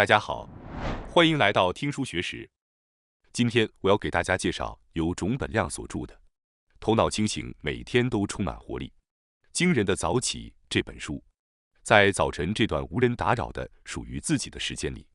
大家好，欢迎来到听书学识。今天我要给大家介绍由种本亮所著的《头脑清醒，每天都充满活力，惊人的早起》这本书。在早晨这段无人打扰的属于自己的时间里，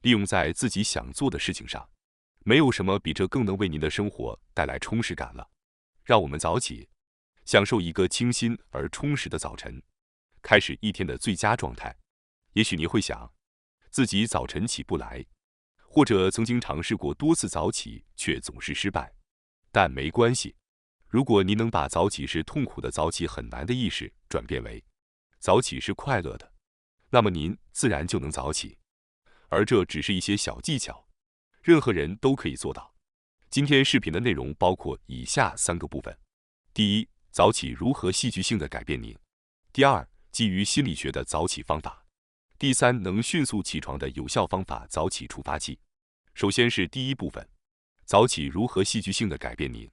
利用在自己想做的事情上，没有什么比这更能为您的生活带来充实感了。让我们早起，享受一个清新而充实的早晨，开始一天的最佳状态。也许你会想，自己早晨起不来，或者曾经尝试过多次早起却总是失败，但没关系。如果您能把早起是痛苦的、早起很难的意识转变为早起是快乐的，那么您自然就能早起。而这只是一些小技巧，任何人都可以做到。今天视频的内容包括以下3个部分：第一，早起如何戏剧性地改变您；第二，基于心理学的早起方法；第三，能迅速起床的有效方法——早起触发器。首先是第一部分，早起如何戏剧性地改变您。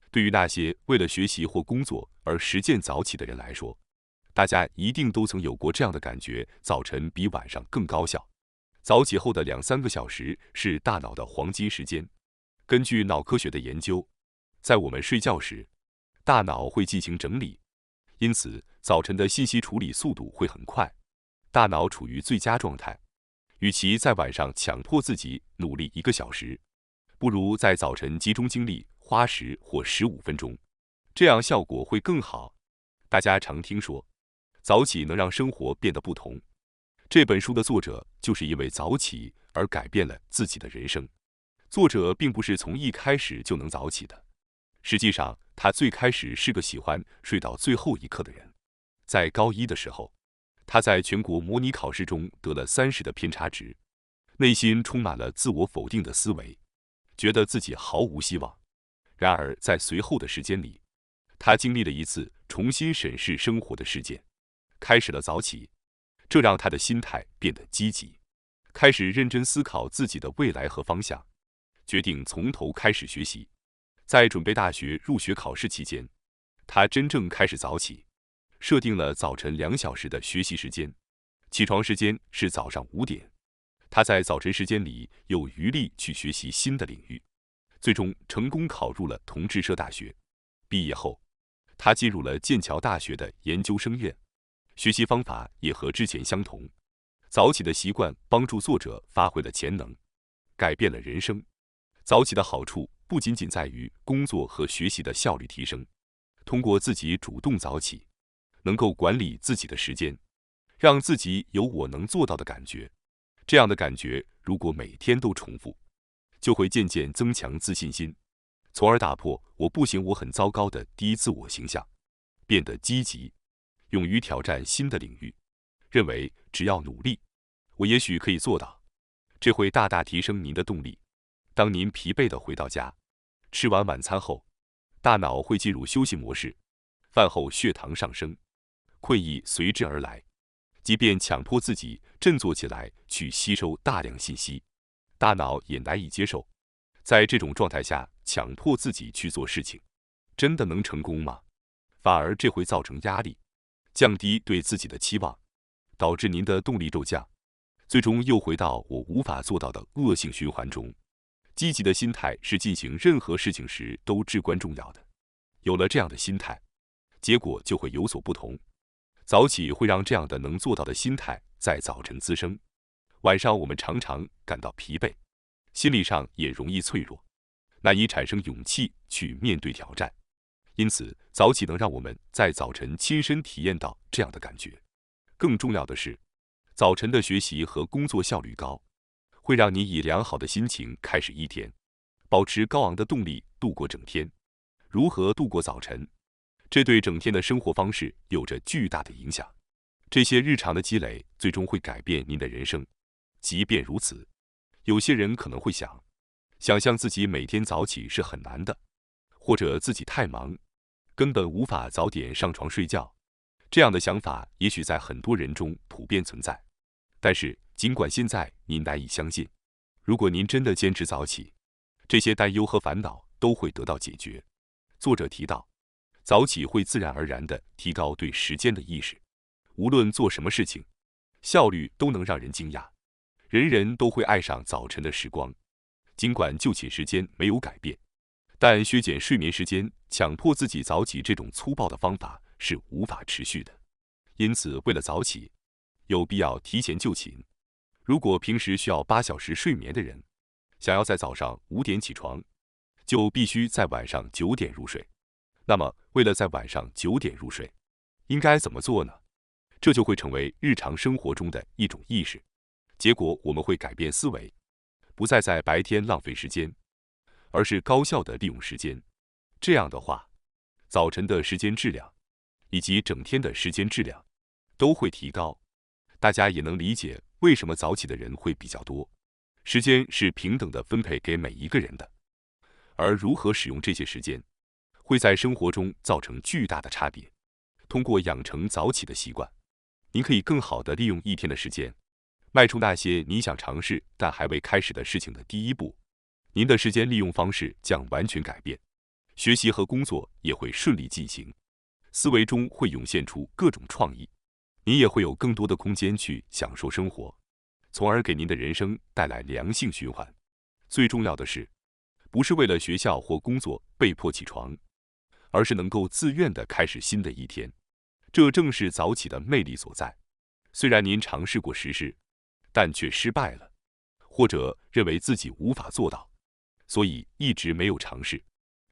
对于那些为了学习或工作而实践早起的人来说，大家一定都曾有过这样的感觉：早晨比晚上更高效。早起后的2-3个小时是大脑的黄金时间。根据脑科学的研究，在我们睡觉时，大脑会进行整理，因此早晨的信息处理速度会很快，大脑处于最佳状态。与其在晚上强迫自己努力1个小时，不如在早晨集中精力花10或15分钟，这样效果会更好。大家常听说，早起能让生活变得不同。这本书的作者就是因为早起而改变了自己的人生。作者并不是从一开始就能早起的，实际上他最开始是个喜欢睡到最后一刻的人。在高1的时候，他在全国模拟考试中得了30的偏差值，内心充满了自我否定的思维，觉得自己毫无希望。然而在随后的时间里，他经历了一次重新审视生活的事件，开始了早起。这让他的心态变得积极，开始认真思考自己的未来和方向，决定从头开始学习。在准备大学入学考试期间，他真正开始早起，设定了早晨2小时的学习时间，起床时间是早上5点。他在早晨时间里有余力去学习新的领域，最终成功考入了同志社大学。毕业后，他进入了剑桥大学的研究生院，学习方法也和之前相同。早起的习惯帮助作者发挥了潜能，改变了人生。早起的好处不仅仅在于工作和学习的效率提升，通过自己主动早起，能够管理自己的时间，让自己有我能做到的感觉。这样的感觉如果每天都重复，就会渐渐增强自信心，从而打破我不行我很糟糕的低自我形象，变得积极，勇于挑战新的领域，认为只要努力，我也许可以做到。这会大大提升您的动力。当您疲惫地回到家，吃完晚餐后，大脑会进入休息模式，饭后血糖上升，困意随之而来。即便强迫自己振作起来去吸收大量信息，大脑也难以接受。在这种状态下，强迫自己去做事情，真的能成功吗？反而这会造成压力，降低对自己的期望，导致您的动力骤降，最终又回到我无法做到的恶性循环中。积极的心态是进行任何事情时都至关重要的。有了这样的心态，结果就会有所不同。早起会让这样的能做到的心态在早晨滋生。晚上我们常常感到疲惫，心理上也容易脆弱，难以产生勇气去面对挑战。因此，早起能让我们在早晨亲身体验到这样的感觉。更重要的是，早晨的学习和工作效率高，会让你以良好的心情开始一天，保持高昂的动力度过整天。如何度过早晨？这对整天的生活方式有着巨大的影响。这些日常的积累最终会改变您的人生。即便如此，有些人可能会想象自己每天早起是很难的，或者自己太忙，根本无法早点上床睡觉。这样的想法也许在很多人中普遍存在。但是，尽管现在您难以相信，如果您真的坚持早起，这些担忧和烦恼都会得到解决。作者提到，早起会自然而然地提高对时间的意识，无论做什么事情，效率都能让人惊讶。人人都会爱上早晨的时光，尽管就寝时间没有改变，但削减睡眠时间、强迫自己早起这种粗暴的方法是无法持续的。因此，为了早起，有必要提前就寝。如果平时需要8小时睡眠的人，想要在早上5点起床，就必须在晚上9点入睡。那么，为了在晚上9点入睡，应该怎么做呢？这就会成为日常生活中的一种意识。结果，我们会改变思维，不再在白天浪费时间，而是高效地利用时间。这样的话，早晨的时间质量以及整天的时间质量都会提高。大家也能理解为什么早起的人会比较多。时间是平等地分配给每一个人的，而如何使用这些时间，会在生活中造成巨大的差别。通过养成早起的习惯，您可以更好地利用一天的时间，迈出那些你想尝试但还未开始的事情的第一步。您的时间利用方式将完全改变，学习和工作也会顺利进行，思维中会涌现出各种创意，您也会有更多的空间去享受生活，从而给您的人生带来良性循环。最重要的是，不是为了学校或工作被迫起床，而是能够自愿地开始新的一天。这正是早起的魅力所在。虽然您尝试过实施，但却失败了，或者认为自己无法做到，所以一直没有尝试。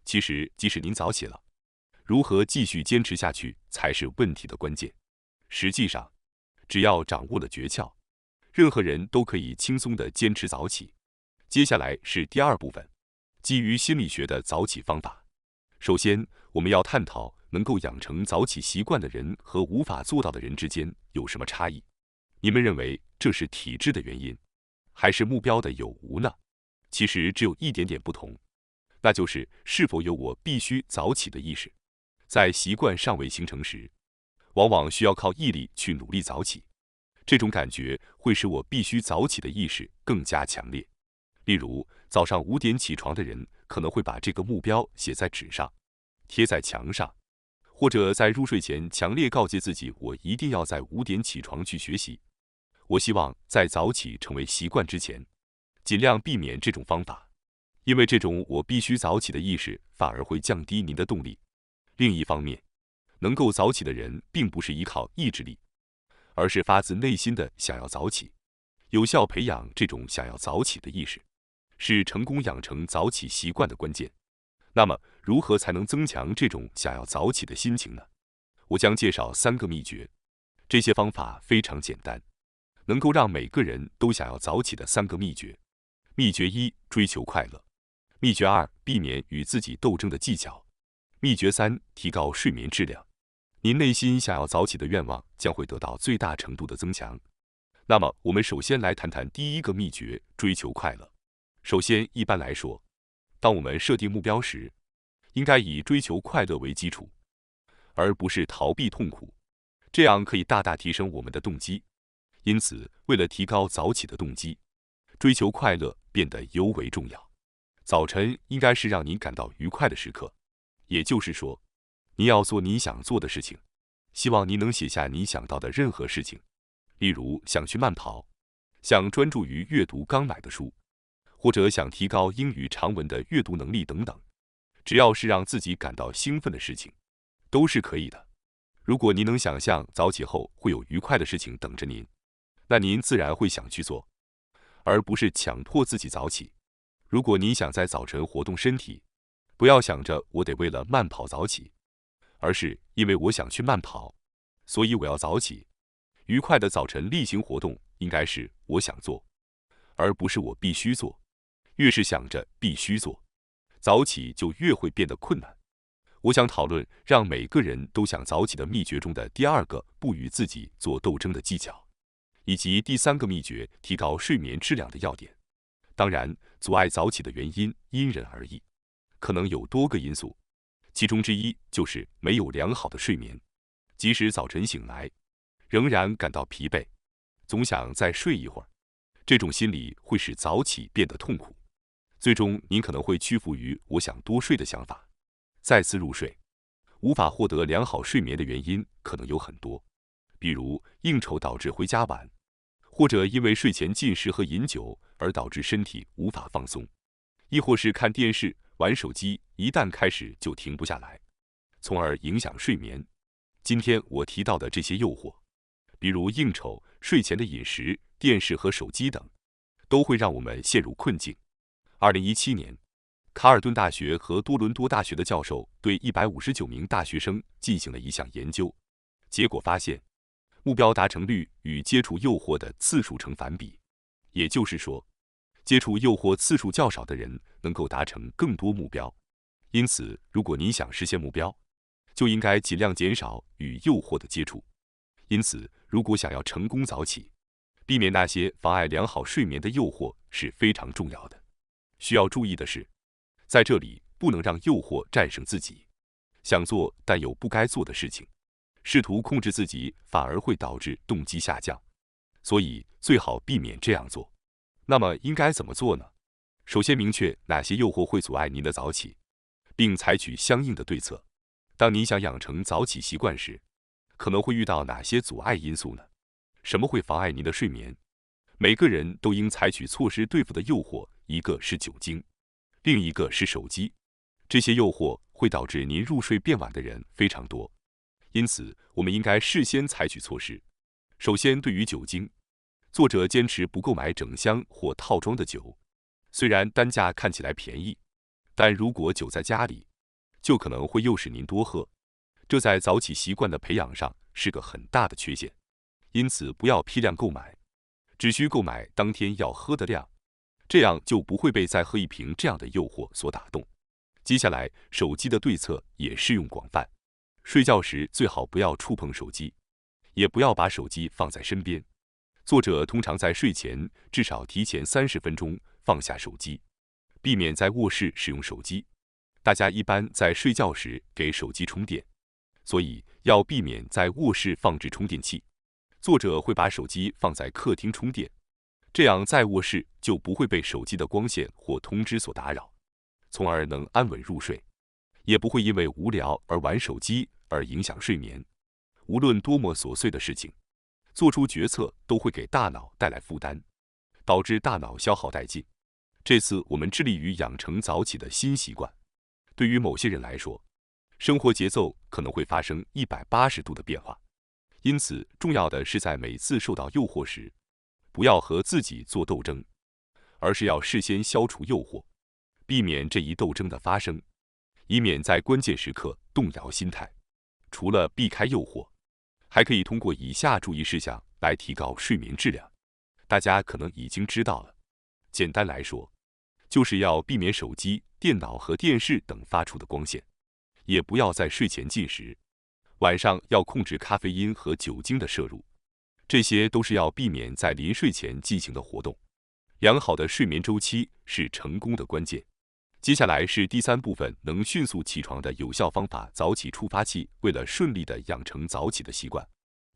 其实，即使您早起了，如何继续坚持下去才是问题的关键。实际上，只要掌握了诀窍，任何人都可以轻松地坚持早起。接下来是第2部分，基于心理学的早起方法。首先，我们要探讨能够养成早起习惯的人和无法做到的人之间有什么差异。你们认为这是体质的原因，还是目标的有无呢？其实只有一点点不同，那就是是否有我必须早起的意识。在习惯尚未形成时，往往需要靠毅力去努力早起，这种感觉会使我必须早起的意识更加强烈。例如，早上5点起床的人可能会把这个目标写在纸上，贴在墙上，或者在入睡前强烈告诫自己，我一定要在5点起床去学习。我希望在早起成为习惯之前，尽量避免这种方法，因为这种我必须早起的意识反而会降低您的动力。另一方面，能够早起的人并不是依靠意志力，而是发自内心的想要早起。有效培养这种想要早起的意识，是成功养成早起习惯的关键。那么，如何才能增强这种想要早起的心情呢？我将介绍3个秘诀，这些方法非常简单，能够让每个人都想要早起的3个秘诀。秘诀1：追求快乐。秘诀2：避免与自己斗争的技巧。秘诀3：提高睡眠质量。您内心想要早起的愿望将会得到最大程度的增强。那么，我们首先来谈谈第1个秘诀：追求快乐。首先，一般来说，当我们设定目标时，应该以追求快乐为基础，而不是逃避痛苦，这样可以大大提升我们的动机。因此，为了提高早起的动机，追求快乐变得尤为重要。早晨应该是让您感到愉快的时刻，也就是说，你要做你想做的事情。希望您能写下你想到的任何事情，例如想去慢跑，想专注于阅读刚买的书，或者想提高英语长文的阅读能力等等。只要是让自己感到兴奋的事情，都是可以的。如果您能想象早起后会有愉快的事情等着您，那您自然会想去做，而不是强迫自己早起。如果您想在早晨活动身体，不要想着我得为了慢跑早起，而是因为我想去慢跑，所以我要早起。愉快的早晨例行活动应该是我想做，而不是我必须做。越是想着必须做，早起就越会变得困难。我想讨论让每个人都想早起的秘诀中的第2个不与自己做斗争的技巧，以及第3个秘诀提高睡眠质量的要点。当然，阻碍早起的原因因人而异，可能有多个因素，其中之一就是没有良好的睡眠。即使早晨醒来，仍然感到疲惫，总想再睡一会儿，这种心理会使早起变得痛苦。最终，您可能会屈服于我想多睡的想法，再次入睡。无法获得良好睡眠的原因可能有很多，比如应酬导致回家晚，或者因为睡前进食和饮酒而导致身体无法放松，亦或是看电视、玩手机，一旦开始就停不下来，从而影响睡眠。今天我提到的这些诱惑，比如应酬、睡前的饮食、电视和手机等，都会让我们陷入困境。2017年，卡尔顿大学和多伦多大学的教授对159名大学生进行了一项研究，结果发现，目标达成率与接触诱惑的次数成反比。也就是说，接触诱惑次数较少的人能够达成更多目标。因此，如果你想实现目标，就应该尽量减少与诱惑的接触。因此，如果想要成功早起，避免那些妨碍良好睡眠的诱惑是非常重要的。需要注意的是，在这里不能让诱惑战胜自己。想做但又不该做的事情，试图控制自己反而会导致动机下降，所以最好避免这样做。那么应该怎么做呢？首先明确哪些诱惑会阻碍您的早起，并采取相应的对策。当你想养成早起习惯时，可能会遇到哪些阻碍因素呢？什么会妨碍您的睡眠？每个人都应采取措施对付的诱惑，一个是酒精，另一个是手机。这些诱惑会导致您入睡变晚的人非常多，因此我们应该事先采取措施。首先，对于酒精，作者坚持不购买整箱或套装的酒，虽然单价看起来便宜，但如果酒在家里，就可能会诱使您多喝，这在早起习惯的培养上是个很大的缺陷。因此，不要批量购买，只需购买当天要喝的量，这样就不会被再喝一瓶这样的诱惑所打动。接下来，手机的对策也适用广泛。睡觉时最好不要触碰手机，也不要把手机放在身边。作者通常在睡前至少提前30分钟放下手机，避免在卧室使用手机。大家一般在睡觉时给手机充电，所以要避免在卧室放置充电器。作者会把手机放在客厅充电，这样在卧室就不会被手机的光线或通知所打扰，从而能安稳入睡，也不会因为无聊而玩手机而影响睡眠。无论多么琐碎的事情，做出决策都会给大脑带来负担，导致大脑消耗殆尽。这次我们致力于养成早起的新习惯。对于某些人来说，生活节奏可能会发生180度的变化，因此重要的是在每次受到诱惑时，不要和自己做斗争，而是要事先消除诱惑，避免这一斗争的发生，以免在关键时刻动摇心态。除了避开诱惑，还可以通过以下注意事项来提高睡眠质量。大家可能已经知道了，简单来说，就是要避免手机、电脑和电视等发出的光线，也不要在睡前进食。晚上要控制咖啡因和酒精的摄入，这些都是要避免在临睡前进行的活动。良好的睡眠周期是成功的关键。接下来是第3部分，能迅速起床的有效方法——早起触发器。为了顺利地养成早起的习惯，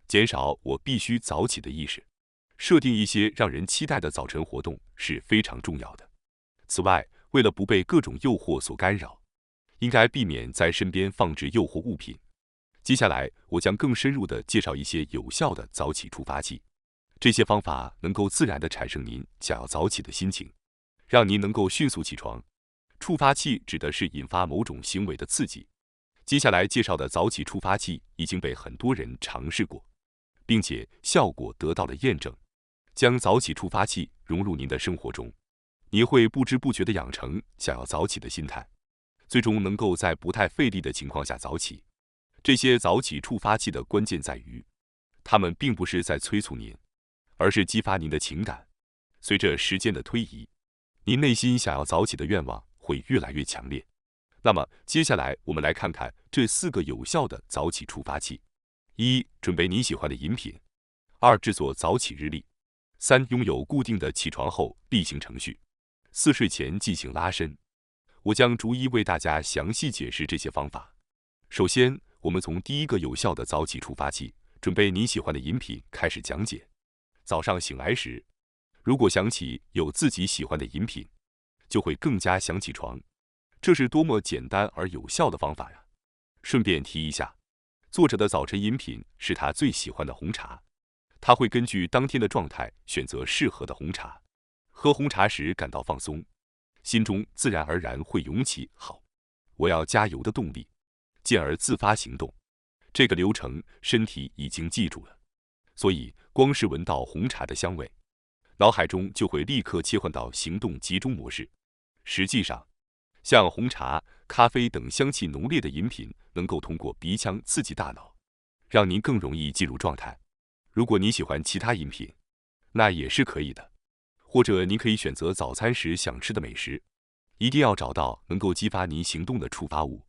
减少我必须早起的意识，设定一些让人期待的早晨活动是非常重要的。此外，为了不被各种诱惑所干扰，应该避免在身边放置诱惑物品。接下来，我将更深入地介绍一些有效的早起触发器。这些方法能够自然地产生您想要早起的心情，让您能够迅速起床。触发器指的是引发某种行为的刺激。接下来介绍的早起触发器已经被很多人尝试过，并且效果得到了验证。将早起触发器融入您的生活中，你会不知不觉地养成想要早起的心态，最终能够在不太费力的情况下早起。这些早起触发器的关键在于，它们并不是在催促您，而是激发您的情感。随着时间的推移，您内心想要早起的愿望会越来越强烈。那么，接下来我们来看看这4个有效的早起触发器：1. 准备你喜欢的饮品； 2. 制作早起日历； 3. 拥有固定的起床后例行程序； 4. 睡前进行拉伸。我将逐一为大家详细解释这些方法。首先，我们从第1个有效的早起触发器——准备你喜欢的饮品开始讲解。早上醒来时，如果想起有自己喜欢的饮品，就会更加想起床。这是多么简单而有效的方法呀！顺便提一下，作者的早晨饮品是他最喜欢的红茶。它会根据当天的状态选择适合的红茶。喝红茶时感到放松，心中自然而然会涌起好，我要加油的动力，进而自发行动。这个流程身体已经记住了，所以光是闻到红茶的香味，脑海中就会立刻切换到行动集中模式。实际上，像红茶、咖啡等香气浓烈的饮品，能够通过鼻腔刺激大脑，让您更容易进入状态。如果你喜欢其他饮品，那也是可以的。或者您可以选择早餐时想吃的美食，一定要找到能够激发您行动的触发物。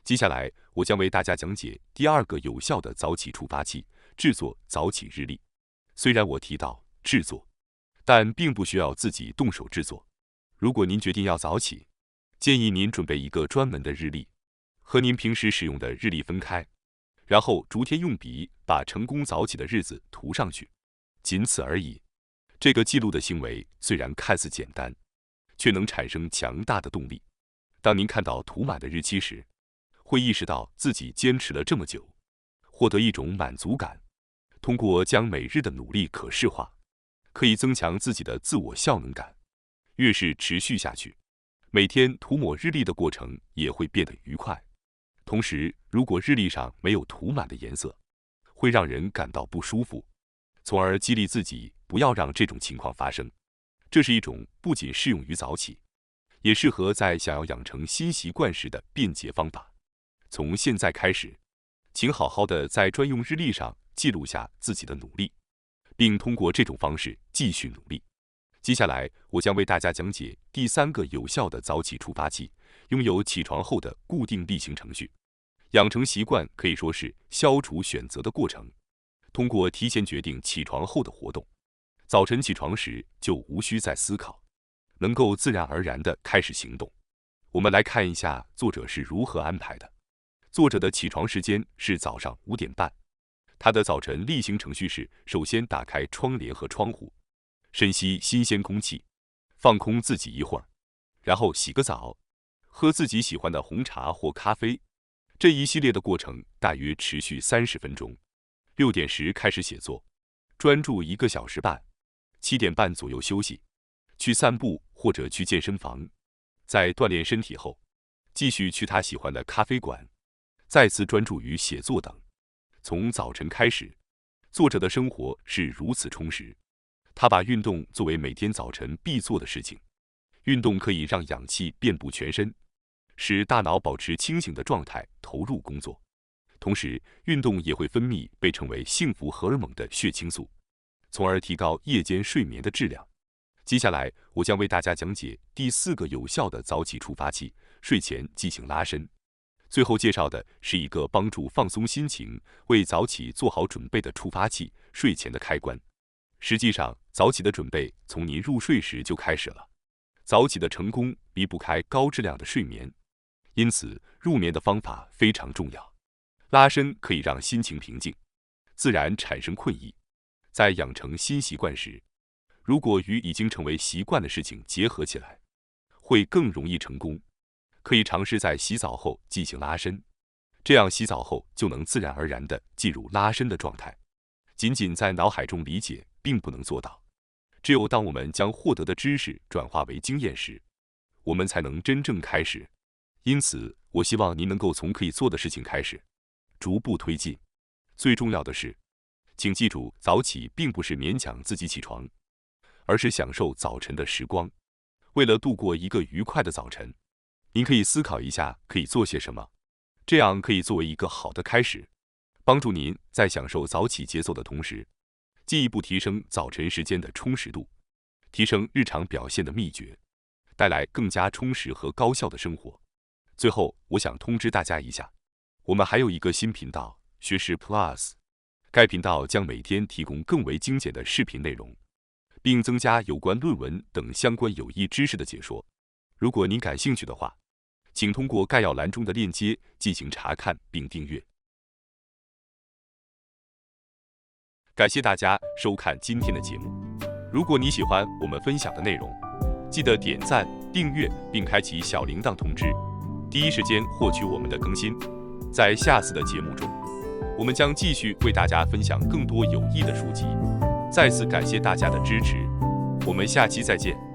接下来，我将为大家讲解第2个有效的早起触发器——制作早起日历。虽然我提到制作，但并不需要自己动手制作。如果您决定要早起，建议您准备一个专门的日历，和您平时使用的日历分开，然后逐天用笔把成功早起的日子涂上去，仅此而已。这个记录的行为虽然看似简单，却能产生强大的动力。当您看到涂满的日期时，会意识到自己坚持了这么久，获得一种满足感。通过将每日的努力可视化，可以增强自己的自我效能感。越是持续下去，每天涂抹日历的过程也会变得愉快。同时，如果日历上没有涂满的颜色，会让人感到不舒服，从而激励自己不要让这种情况发生。这是一种不仅适用于早起，也适合在想要养成新习惯时的便捷方法。从现在开始，请好好的在专用日历上记录下自己的努力，并通过这种方式继续努力。接下来，我将为大家讲解第3个有效的早起触发器——拥有起床后的固定例行程序。养成习惯可以说是消除选择的过程。通过提前决定起床后的活动，早晨起床时就无需再思考，能够自然而然地开始行动。我们来看一下作者是如何安排的。作者的起床时间是早上5点半。他的早晨例行程序是：首先打开窗帘和窗户，深吸新鲜空气，放空自己一会儿，然后洗个澡，喝自己喜欢的红茶或咖啡。这一系列的过程大约持续30分钟。6点时开始写作，专注1个小时半。7点半左右休息，去散步或者去健身房。在锻炼身体后，继续去他喜欢的咖啡馆，再次专注于写作等。从早晨开始，作者的生活是如此充实。他把运动作为每天早晨必做的事情。运动可以让氧气遍布全身，使大脑保持清醒的状态，投入工作。同时，运动也会分泌被称为幸福荷尔蒙的血清素，从而提高夜间睡眠的质量。接下来，我将为大家讲解第4个有效的早起触发器——睡前进行拉伸。最后介绍的是一个帮助放松心情、为早起做好准备的触发器——睡前的开关。实际上，早起的准备从您入睡时就开始了。早起的成功离不开高质量的睡眠，因此入眠的方法非常重要。拉伸可以让心情平静，自然产生困意。在养成新习惯时，如果与已经成为习惯的事情结合起来，会更容易成功。可以尝试在洗澡后进行拉伸，这样洗澡后就能自然而然地进入拉伸的状态。仅仅在脑海中理解并不能做到，只有当我们将获得的知识转化为经验时，我们才能真正开始。因此，我希望您能够从可以做的事情开始，逐步推进。最重要的是，请记住，早起并不是勉强自己起床，而是享受早晨的时光。为了度过一个愉快的早晨，您可以思考一下可以做些什么，这样可以作为一个好的开始，帮助您在享受早起节奏的同时，进一步提升早晨时间的充实度，提升日常表现的秘诀，带来更加充实和高效的生活。最后，我想通知大家一下，我们还有一个新频道——学识 Plus。该频道将每天提供更为精简的视频内容，并增加有关论文等相关有益知识的解说。如果您感兴趣的话，请通过概要栏中的链接进行查看并订阅。感谢大家收看今天的节目。如果你喜欢我们分享的内容，记得点赞、订阅并开启小铃铛通知，第一时间获取我们的更新。在下次的节目中，我们将继续为大家分享更多有益的书籍。再次感谢大家的支持，我们下期再见。